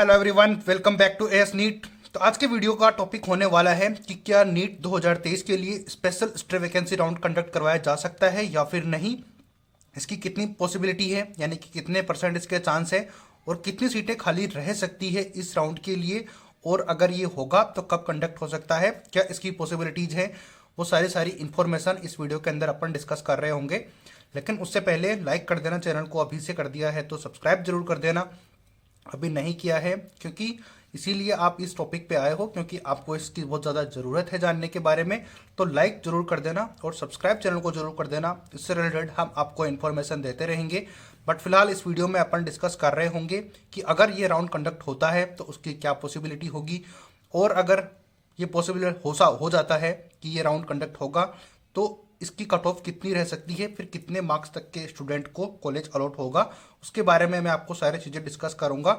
Hello everyone, welcome back to ace NEET. तो आज के वीडियो का टॉपिक होने वाला है कि क्या नीट 2023 के लिए special stay vacancy round conduct करवाया जा सकता है या फिर नहीं। इसकी कितनी पॉसिबिलिटी है, यानी कि कितने परसेंट इसके चांस है और कितनी सीटें खाली रह सकती है इस राउंड के लिए, और अगर ये होगा तो कब कंडक्ट हो सकता है, क्या इसकी पॉसिबिलिटीज है, वो सारी इन्फॉर्मेशन इस वीडियो के अंदर अपन डिस्कस कर रहे होंगे। लेकिन उससे पहले लाइक कर देना, चैनल को अभी से कर दिया है तो सब्सक्राइब जरूर कर देना अभी नहीं किया है, क्योंकि इसीलिए आप इस टॉपिक पे आए हो, क्योंकि आपको इसकी बहुत ज़्यादा ज़रूरत है जानने के बारे में। तो लाइक जरूर कर देना और सब्सक्राइब चैनल को जरूर कर देना, इससे रिलेटेड हम आपको इन्फॉर्मेशन देते रहेंगे। बट फिलहाल इस वीडियो में अपन डिस्कस कर रहे होंगे कि अगर ये राउंड कंडक्ट होता है तो उसकी क्या पॉसिबिलिटी होगी, और अगर ये पॉसिबल हो जाता है कि ये राउंड कंडक्ट होगा तो इसकी कट ऑफ कितनी रह सकती है, फिर कितने मार्क्स तक के स्टूडेंट को कॉलेज अलॉट होगा, उसके बारे में मैं आपको सारी चीज़ें डिस्कस करूंगा।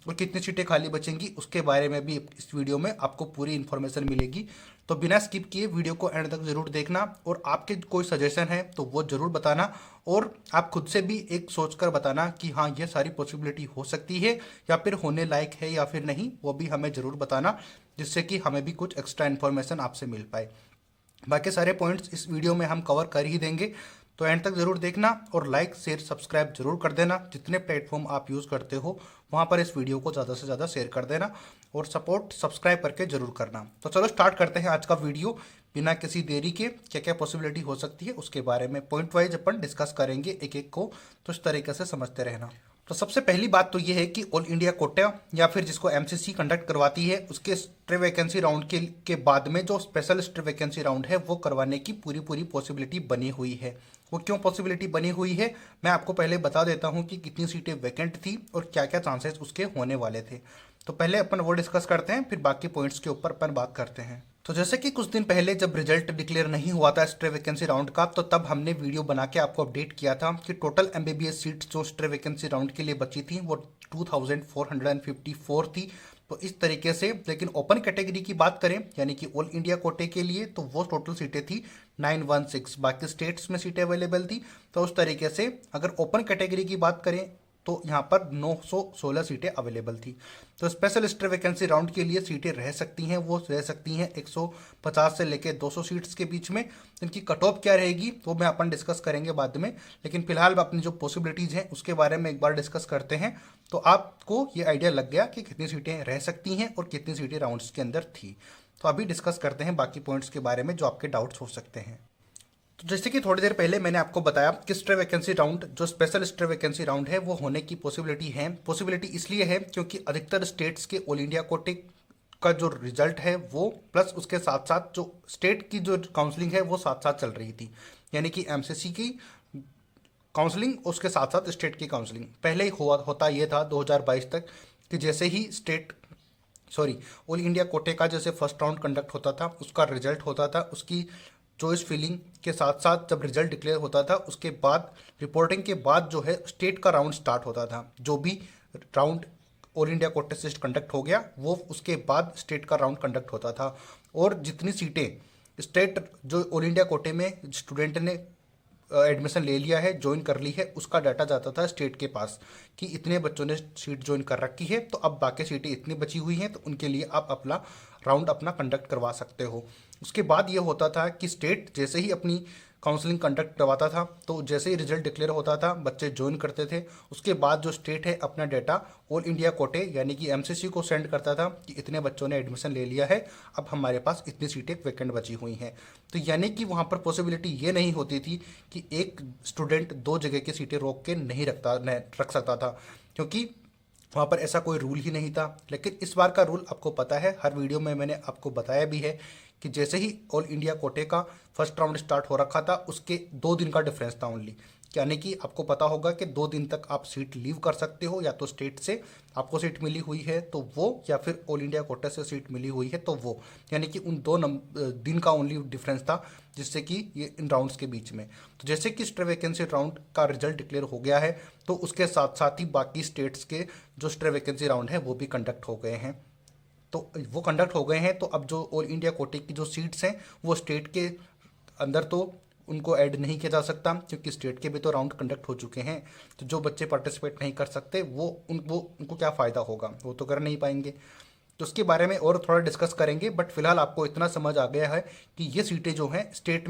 और कितनी सीटें खाली बचेंगी उसके बारे में भी इस वीडियो में आपको पूरी इन्फॉर्मेशन मिलेगी। तो बिना स्किप किए वीडियो को एंड तक जरूर देखना, और आपके कोई सजेशन है तो वो जरूर बताना, और आप खुद से भी एक सोचकर बताना कि हाँ ये सारी पॉसिबिलिटी हो सकती है या फिर होने लायक है या फिर नहीं, वो भी हमें जरूर बताना, जिससे कि हमें भी कुछ एक्स्ट्रा इन्फॉर्मेशन आपसे मिल पाए। बाकी सारे पॉइंट्स इस वीडियो में हम कवर कर ही देंगे, तो एंड तक जरूर देखना और लाइक शेयर सब्सक्राइब जरूर कर देना। जितने प्लेटफॉर्म आप यूज़ करते हो वहाँ पर इस वीडियो को ज़्यादा से ज़्यादा शेयर कर देना और सपोर्ट सब्सक्राइब करके जरूर करना। तो चलो स्टार्ट करते हैं आज का वीडियो बिना किसी देरी के। क्या क्या पॉसिबिलिटी हो सकती है उसके बारे में पॉइंट वाइज अपन डिस्कस करेंगे एक एक को, तो इस तरीके से समझते रहना। तो सबसे पहली बात तो ये है कि ऑल इंडिया कोटा या फिर जिसको एमसीसी कंडक्ट करवाती है उसके स्टे वैकेंसी राउंड के बाद में जो स्पेशल स्टे वैकेंसी राउंड है वो करवाने की पूरी पॉसिबिलिटी बनी हुई है। वो क्यों पॉसिबिलिटी बनी हुई है मैं आपको पहले बता देता हूँ कि कितनी सीटें वैकेंट थी और क्या क्या चांसेस उसके होने वाले थे। तो पहले अपन वो डिस्कस करते हैं, फिर बाकी पॉइंट्स के ऊपर अपन बात करते हैं। तो जैसे कि कुछ दिन पहले जब रिजल्ट डिक्लेयर नहीं हुआ था स्टे वैकेंसी राउंड का, तो तब हमने वीडियो बना के आपको अपडेट किया था कि टोटल एमबीबीएस सीट्स जो स्टे वैकेंसी राउंड के लिए बची थी वो 2454 थी। तो इस तरीके से, लेकिन ओपन कैटेगरी की बात करें यानी कि ऑल इंडिया कोटे के लिए, तो वो टोटल सीटें थी 916। बाकी स्टेट्स में सीटें अवेलेबल थी। तो उस तरीके से अगर ओपन कैटेगरी की बात करें तो यहाँ पर 916 सीटें अवेलेबल थी। तो स्पेशल स्टे वैकेंसी राउंड के लिए सीटें रह सकती हैं, वो रह सकती हैं 150 से लेकर 200 सीट्स के बीच में। इनकी कट ऑफ क्या रहेगी वो मैं अपन डिस्कस करेंगे बाद में, लेकिन फिलहाल अपनी जो पॉसिबिलिटीज़ हैं उसके बारे में एक बार डिस्कस करते हैं, तो आपको ये आइडिया लग गया कि कितनी सीटें रह सकती हैं और कितनी सीटें राउंड्स के अंदर थी। तो अभी डिस्कस करते हैं बाकी पॉइंट्स के बारे में जो आपके डाउट्स हो सकते हैं। तो जैसे कि थोड़ी देर पहले मैंने आपको बताया कि स्टे वैकेंसी राउंड जो स्पेशल स्टे वैकेंसी राउंड है वो होने की पॉसिबिलिटी है। पॉसिबिलिटी इसलिए है क्योंकि अधिकतर स्टेट्स के ऑल इंडिया कोटे का जो रिजल्ट है वो, प्लस उसके साथ साथ जो स्टेट की जो काउंसलिंग है वो साथ साथ चल रही थी, यानी कि एमसीसी की काउंसलिंग उसके साथ साथ स्टेट की काउंसलिंग पहले ही होता ये था 2022 तक कि जैसे ही ऑल इंडिया कोटे का जैसे फर्स्ट राउंड कंडक्ट होता था, उसका रिजल्ट होता था, उसकी चॉइस फिलिंग के साथ साथ जब रिजल्ट डिक्लेयर होता था उसके बाद रिपोर्टिंग के बाद जो है स्टेट का राउंड स्टार्ट होता था। जो भी राउंड ऑल इंडिया कोटे से कंडक्ट हो गया वो उसके बाद स्टेट का राउंड कंडक्ट होता था, और जितनी सीटें स्टेट जो ऑल इंडिया कोटे में स्टूडेंट ने एडमिशन ले लिया है, ज्वाइन कर ली है, उसका डाटा जाता था स्टेट के पास कि इतने बच्चों ने सीट ज्वाइन कर रखी है, तो अब बाकी सीटें इतनी बची हुई हैं तो उनके लिए आप अपना राउंड अपना कंडक्ट करवा सकते हो। उसके बाद ये होता था कि स्टेट जैसे ही अपनी काउंसलिंग कंडक्ट करवाता था, तो जैसे ही रिजल्ट डिक्लेयर होता था बच्चे ज्वाइन करते थे, उसके बाद जो स्टेट है अपना डाटा ऑल इंडिया कोटे यानी कि एमसीसी को सेंड करता था कि इतने बच्चों ने एडमिशन ले लिया है, अब हमारे पास इतनी सीटें वैकेंट बची हुई हैं। तो यानी कि वहाँ पर पॉसिबिलिटी ये नहीं होती थी कि एक स्टूडेंट दो जगह की सीटें रोक के नहीं रख सकता था, क्योंकि वहाँ पर ऐसा कोई रूल ही नहीं था। लेकिन इस बार का रूल आपको पता है, हर वीडियो में मैंने आपको बताया भी है कि जैसे ही ऑल इंडिया कोटे का फर्स्ट राउंड स्टार्ट हो रखा था उसके 2 दिन का डिफरेंस था ओनली, यानी कि आपको पता होगा कि 2 दिन तक आप सीट लीव कर सकते हो, या तो स्टेट से आपको सीट मिली हुई है तो वो, या फिर ऑल इंडिया कोटे से सीट मिली हुई है तो वो, यानी कि उन 2 दिन का ओनली डिफरेंस था जिससे कि ये इन राउंड्स के बीच में। तो जैसे कि स्टे वैकेंसी राउंड का रिजल्ट डिक्लेयर हो गया है तो उसके साथ साथ ही बाकी स्टेट्स के जो स्टे वैकेंसी राउंड है वो भी कंडक्ट हो गए हैं। तो वो कंडक्ट हो गए हैं, तो अब जो ऑल इंडिया कोटे की जो सीट्स हैं वो स्टेट के अंदर तो उनको ऐड नहीं किया जा सकता क्योंकि स्टेट के भी तो राउंड कंडक्ट हो चुके हैं। तो जो बच्चे पार्टिसिपेट नहीं कर सकते वो उनको क्या फ़ायदा होगा, वो तो कर नहीं पाएंगे। तो उसके बारे में और थोड़ा डिस्कस करेंगे, बट फिलहाल आपको इतना समझ आ गया है कि ये सीटें जो हैं स्टेट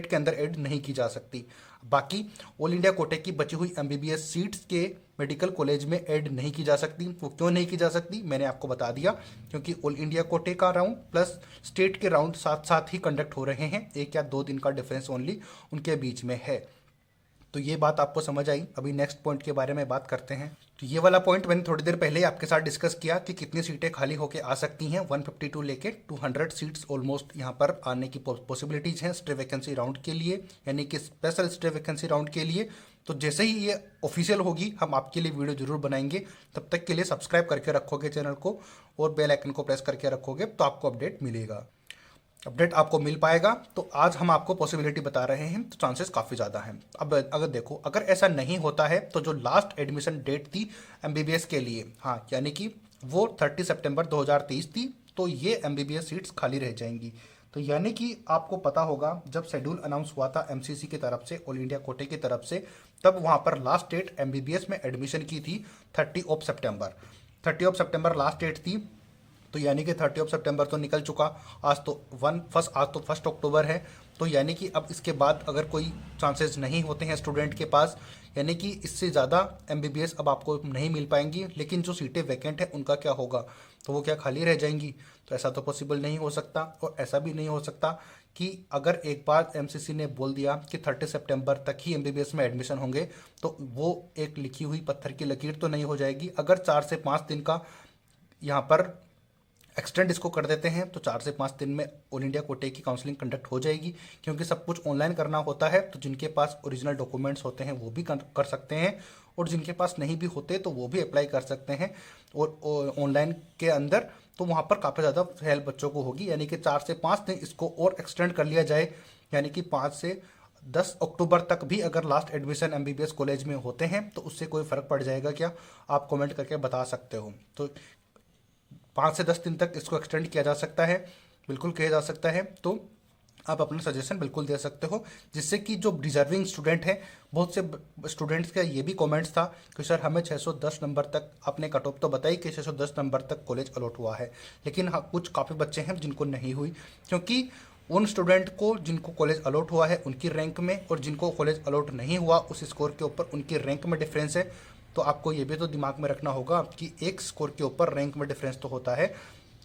के अंदर ऐड नहीं की जा सकती। बाकी ऑल इंडिया कोटे की बची हुई एमबीबीएस सीट्स के मेडिकल कॉलेज में ऐड नहीं की जा सकती। वो क्यों नहीं की जा सकती मैंने आपको बता दिया, क्योंकि ऑल इंडिया कोटे का राउंड प्लस स्टेट के राउंड साथ साथ ही कंडक्ट हो रहे हैं, 1 या 2 दिन का डिफरेंस ओनली उनके बीच में है। तो ये बात आपको समझ आई। अभी नेक्स्ट पॉइंट के बारे में बात करते हैं। तो ये वाला पॉइंट मैंने थोड़ी देर पहले ही आपके साथ डिस्कस किया कि कितनी सीटें खाली होके आ सकती हैं। 152 लेके 200 सीट्स ऑलमोस्ट यहाँ पर आने की पॉसिबिलिटीज़ हैं स्टे वैकेंसी राउंड के लिए, यानी कि स्पेशल स्टे वैकेंसी राउंड के लिए। तो जैसे ही ये ऑफिशियल होगी हम आपके लिए वीडियो जरूर बनाएंगे। तब तक के लिए सब्सक्राइब करके रखोगे चैनल को और बेल आइकन को प्रेस करके रखोगे तो आपको अपडेट आपको मिल पाएगा। तो आज हम आपको पॉसिबिलिटी बता रहे हैं, तो चांसेस काफ़ी ज़्यादा हैं। अब अगर देखो, अगर ऐसा नहीं होता है तो जो लास्ट एडमिशन डेट थी एमबीबीएस के लिए, हाँ, यानी कि वो 30 सितंबर 2023 थी, तो ये एमबीबीएस सीट्स खाली रह जाएंगी। तो यानी कि आपको पता होगा जब शेड्यूल अनाउंस हुआ था एमसीसी की तरफ से, ऑल इंडिया कोटे की तरफ से, तब वहाँ पर लास्ट डेट एमबीबीएस में एडमिशन की थी 30 सितंबर लास्ट डेट थी। तो यानी कि 30 सितंबर तो निकल चुका, आज तो 1 अक्टूबर है। तो यानी कि अब इसके बाद अगर कोई चांसेस नहीं होते हैं स्टूडेंट के पास, यानी कि इससे ज़्यादा एमबीबीएस अब आपको नहीं मिल पाएंगी। लेकिन जो सीटें वैकेंट हैं उनका क्या होगा, तो वो क्या खाली रह जाएंगी? तो ऐसा तो पॉसिबल नहीं हो सकता। और ऐसा भी नहीं हो सकता कि अगर एक बार एमसीसी ने बोल दिया कि 30 सितंबर तक ही एमबीबीएस में एडमिशन होंगे, तो वो एक लिखी हुई पत्थर की लकीर तो नहीं हो जाएगी। अगर 4 से 5 दिन का यहाँ पर एक्सटेंड इसको कर देते हैं तो 4 से 5 दिन में ऑल इंडिया कोटे की काउंसलिंग कंडक्ट हो जाएगी, क्योंकि सब कुछ ऑनलाइन करना होता है। तो जिनके पास ओरिजिनल डॉक्यूमेंट्स होते हैं वो भी कर सकते हैं, और जिनके पास नहीं भी होते तो वो भी अप्लाई कर सकते हैं और ऑनलाइन के अंदर। तो वहाँ पर काफ़ी ज़्यादा हेल्प बच्चों को होगी, यानी कि 4 से 5 दिन इसको और एक्सटेंड कर लिया जाए, यानी कि 5 से 10 अक्टूबर तक भी अगर लास्ट एडमिशन एमबीबीएस कॉलेज में होते हैं तो उससे कोई फ़र्क पड़ जाएगा क्या? आप कमेंट करके बता सकते हो। तो 5 से 10 दिन तक इसको एक्सटेंड किया जा सकता है, बिल्कुल किया जा सकता है। तो आप अपना सजेशन बिल्कुल दे सकते हो, जिससे कि जो डिजर्विंग स्टूडेंट हैं, बहुत से स्टूडेंट्स का ये भी कमेंट्स था कि सर हमें 610 नंबर तक, आपने कट ऑफ तो बताई कि 610 नंबर तक कॉलेज अलॉट हुआ है, लेकिन हाँ कुछ काफ़ी बच्चे हैं जिनको नहीं हुई, क्योंकि उन स्टूडेंट को जिनको कॉलेज अलॉट हुआ है उनकी रैंक में और जिनको कॉलेज अलॉट नहीं हुआ उस स्कोर के ऊपर उनकी रैंक में डिफरेंस है। तो आपको ये भी तो दिमाग में रखना होगा कि एक स्कोर के ऊपर रैंक में डिफरेंस तो होता है।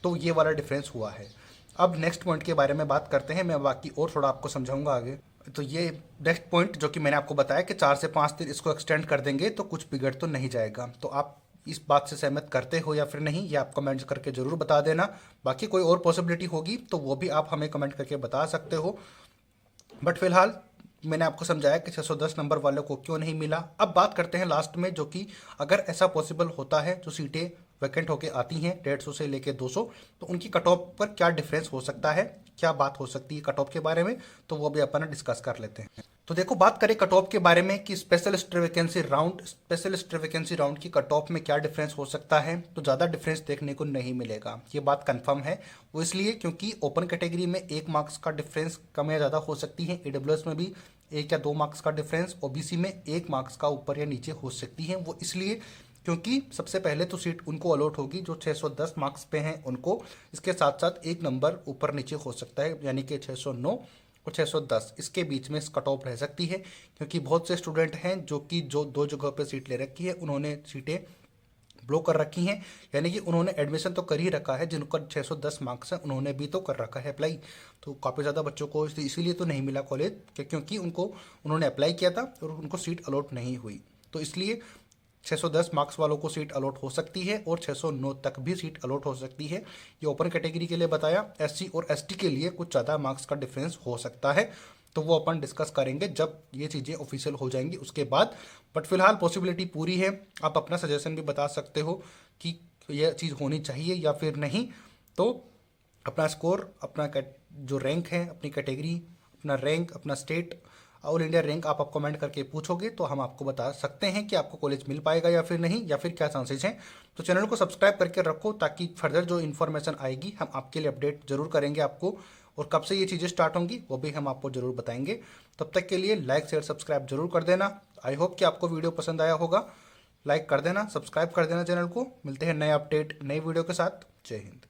तो ये वाला डिफरेंस हुआ है। अब नेक्स्ट पॉइंट के बारे में बात करते हैं, मैं बाकी और थोड़ा आपको समझाऊंगा आगे। तो ये नेक्स्ट पॉइंट जो कि मैंने आपको बताया कि 4 से 5 दिन इसको एक्सटेंड कर देंगे तो कुछ बिगड़ तो नहीं जाएगा। तो आप इस बात से सहमत करते हो या फिर नहीं, ये आप कमेंट्स करके ज़रूर बता देना। बाकी कोई और पॉसिबिलिटी होगी तो वो भी आप हमें कमेंट करके बता सकते हो। बट फिलहाल मैंने आपको समझाया कि 610 नंबर वालों को क्यों नहीं मिला। अब बात करते हैं लास्ट में, जो कि अगर ऐसा पॉसिबल होता है, जो सीटें वैकेंट होके आती हैं 150 से लेके 200, तो उनकी कट ऑफ पर क्या डिफरेंस हो सकता है, क्या बात हो सकती है कट ऑफ के बारे में, तो वो भी अपन डिस्कस कर लेते हैं। तो देखो, बात करें कट ऑफ के बारे में कि स्पेशल स्टे वैकेंसी राउंड की कट ऑफ में क्या डिफरेंस हो सकता है, तो ज़्यादा डिफरेंस देखने को नहीं मिलेगा। ये बात कंफर्म है। वो इसलिए क्योंकि ओपन कैटेगरी में 1 मार्क्स का डिफरेंस कम या ज़्यादा हो सकती है, ईडब्ल्यूएस में भी 1 या 2 मार्क्स का डिफरेंस, ओबीसी में 1 मार्क्स का ऊपर या नीचे हो सकती है। वो इसलिए क्योंकि सबसे पहले तो सीट उनको अलॉट होगी जो 610 मार्क्स पे हैं उनको, इसके साथ साथ 1 नंबर ऊपर नीचे हो सकता है, यानी कि 609 और 610 इसके बीच में कट ऑफ रह सकती है। क्योंकि बहुत से स्टूडेंट हैं जो 2 जगह पे सीट ले रखी है, उन्होंने सीटें ब्लॉक कर रखी हैं, यानी कि उन्होंने एडमिशन तो कर ही रखा है, जिनका 610 मार्क्स है उन्होंने भी तो कर रखा है अप्लाई। तो काफ़ी ज़्यादा बच्चों को इसीलिए तो नहीं मिला कॉलेज, क्योंकि उन्होंने अप्लाई किया था और उनको सीट अलॉट नहीं हुई। तो इसलिए 610 मार्क्स वालों को सीट अलॉट हो सकती है और 609 तक भी सीट अलॉट हो सकती है। ये ओपन कैटेगरी के लिए बताया। एससी और एसटी के लिए कुछ ज़्यादा मार्क्स का डिफरेंस हो सकता है, तो वो अपन डिस्कस करेंगे जब ये चीज़ें ऑफिशियल हो जाएंगी उसके बाद। बट फिलहाल पॉसिबिलिटी पूरी है। आप अपना सजेशन भी बता सकते हो कि यह चीज़ होनी चाहिए या फिर नहीं। तो अपना स्कोर, अपना जो रैंक है, अपनी कैटेगरी, अपना रैंक, अपना स्टेट, ऑल इंडिया रैंक आप कमेंट करके पूछोगे तो हम आपको बता सकते हैं कि आपको कॉलेज मिल पाएगा या फिर नहीं, या फिर क्या चांसेस हैं। तो चैनल को सब्सक्राइब करके रखो ताकि फर्दर जो इन्फॉर्मेशन आएगी हम आपके लिए अपडेट जरूर करेंगे आपको। और कब से ये चीज़ें स्टार्ट होंगी वो भी हम आपको जरूर बताएंगे। तब तक के लिए लाइक शेयर सब्सक्राइब जरूर कर देना। आई होप कि आपको वीडियो पसंद आया होगा। लाइक कर देना, सब्सक्राइब कर देना चैनल को। मिलते हैं नए अपडेट नई वीडियो के साथ। जय हिंद।